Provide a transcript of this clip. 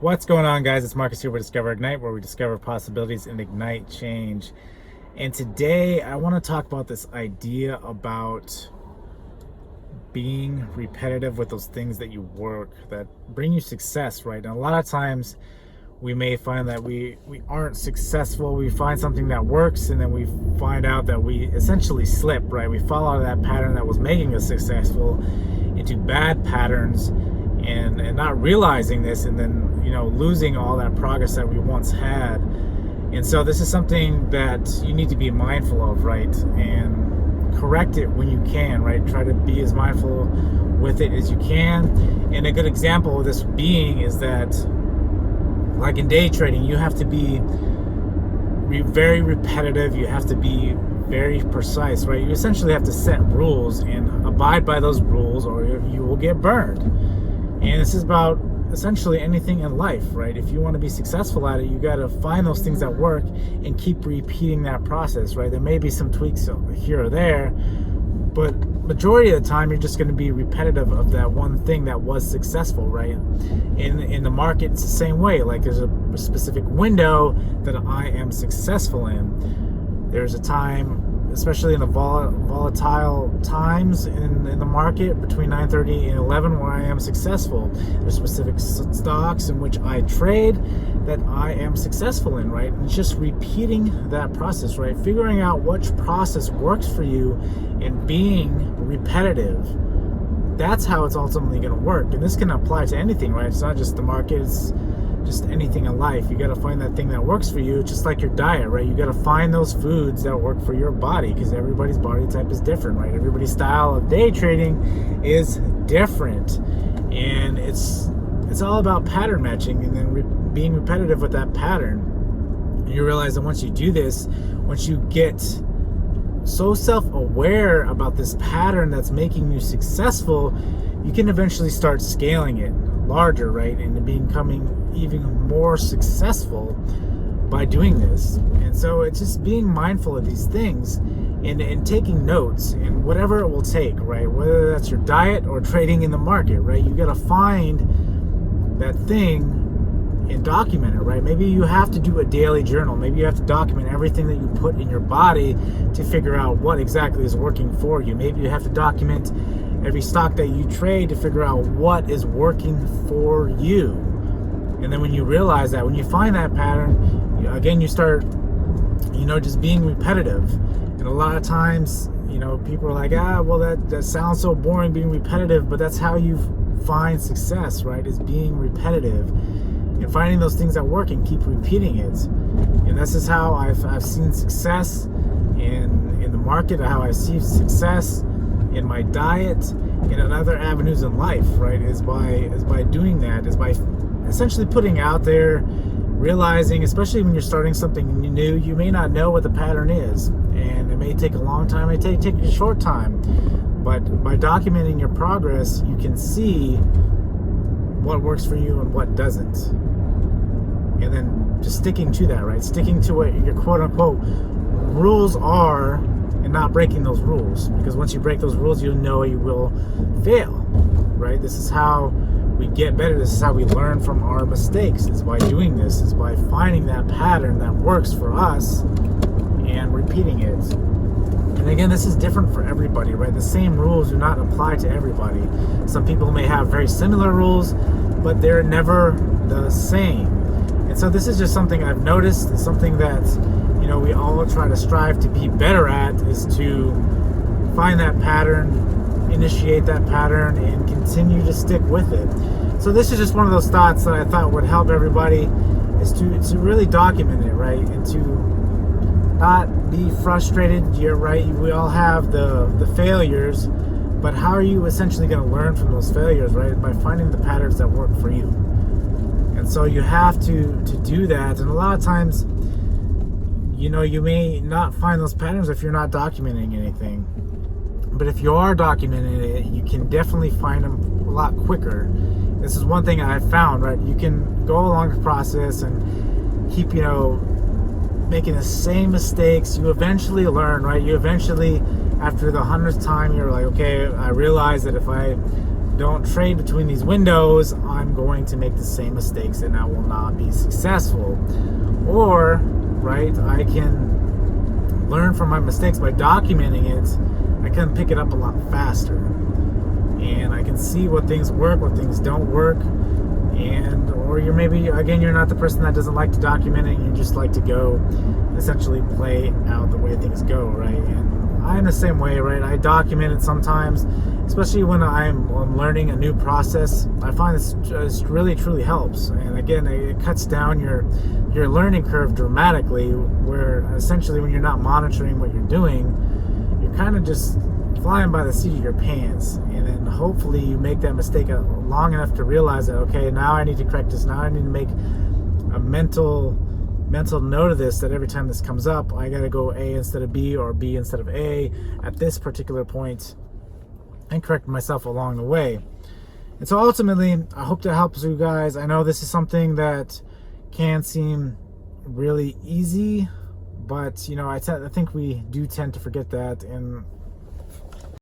What's going on, guys? It's Marcus here with Discover Ignite, where we discover possibilities and ignite change. And today I want to talk about this idea about being repetitive with those things that you work that bring you success, right? And a lot of times we may find that we aren't successful. We find something that works, and then we find out that we essentially slip, right? We fall out of that pattern that was making us successful into bad patterns, and not realizing this, and then losing all that progress that we once had. And so this is something that you need to be mindful of, right? And correct it when you can, right? Try to be as mindful with it as you can. And a good example of this being is that, like in day trading, you have to be very repetitive. You have to be very precise, right? You essentially have to set rules and abide by those rules, or you will get burned. And this is about essentially anything in life, right? If you want to be successful at it, you got to find those things that work and keep repeating that process, right? There may be some tweaks here or there, but majority of the time you're just going to be repetitive of that one thing that was successful, right? In the market, it's the same way. Like, there's a specific window that I am successful in. There's a time, especially in the volatile times in the market between 9:30 and 11, where I am successful. There's specific stocks in which I trade that I am successful in, right? And it's just repeating that process, right? Figuring out which process works for you and being repetitive. That's how it's ultimately going to work. And this can apply to anything, right? It's not just the market, it's just anything in life. You got to find that thing that works for you, just like your diet, right? You got to find those foods that work for your body, because everybody's body type is different, right? Everybody's style of day trading is different, and it's all about pattern matching, and then being repetitive with that pattern. And you realize that once you do this, once you get so self-aware about this pattern that's making you successful, you can eventually start scaling it larger, right? And becoming even more successful by doing this. And so it's just being mindful of these things and taking notes, and whatever it will take, right? Whether that's your diet or trading in the market, right? You got to find that thing and document it, right? Maybe you have to do a daily journal. Maybe you have to document everything that you put in your body to figure out what exactly is working for you. Maybe you have to document every stock that you trade to figure out what is working for you. And then when you realize that, when you find that pattern, again, you start, just being repetitive. And a lot of times, people are like, well, that sounds so boring, being repetitive, but that's how you find success, right? Is being repetitive and finding those things that work and keep repeating it. And this is how I've seen success in the market, how I see success in my diet, and in other avenues in life, right? Is by doing that, is by essentially putting out there, realizing, especially when you're starting something new, you may not know what the pattern is, and it may take a long time, it may take a short time, but by documenting your progress, you can see what works for you and what doesn't. And then just sticking to that, right? Sticking to what your quote-unquote rules are, and not breaking those rules, because once you break those rules, you know you will fail, right? This is how we get better. This is how we learn from our mistakes, is by doing this, is by finding that pattern that works for us and repeating it. And again, this is different for everybody, right? The same rules do not apply to everybody. Some people may have very similar rules, but they're never the same. And so this is just something I've noticed. It's something that we all try to strive to be better at, is to find that pattern, initiate that pattern, and continue to stick with it. So this is just one of those thoughts that I thought would help everybody, is to really document it, right? And to not be frustrated. You're right, we all have the failures, but how are you essentially going to learn from those failures, right? By finding the patterns that work for you. And so you have to do that. And a lot of times, you may not find those patterns if you're not documenting anything. But if you are documenting it, you can definitely find them a lot quicker. This is one thing I've found, right? You can go along the process and keep, making the same mistakes. You eventually learn, right? You eventually, after the 100th time, you're like, okay, I realize that if I don't trade between these windows, I'm going to make the same mistakes and I will not be successful. Or, right, I can learn from my mistakes by documenting it. I can pick it up a lot faster. And I can see what things work, what things don't work. And, or you're maybe, again, you're not the person that doesn't like to document it. You just like to go and essentially play out the way things go, right? And I'm the same way, right? I document it sometimes, especially when I'm learning a new process. I find this really truly helps. And again, it cuts down your learning curve dramatically, where essentially when you're not monitoring what you're doing, you're kind of just flying by the seat of your pants. And then hopefully you make that mistake long enough to realize that, okay, now I need to correct this. Now I need to make a mental note of this, that every time this comes up, I got to go A instead of B or B instead of A at this particular point, and correct myself along the way. And so ultimately, I hope that helps you guys. I know this is something that can seem really easy, but I think we do tend to forget that. And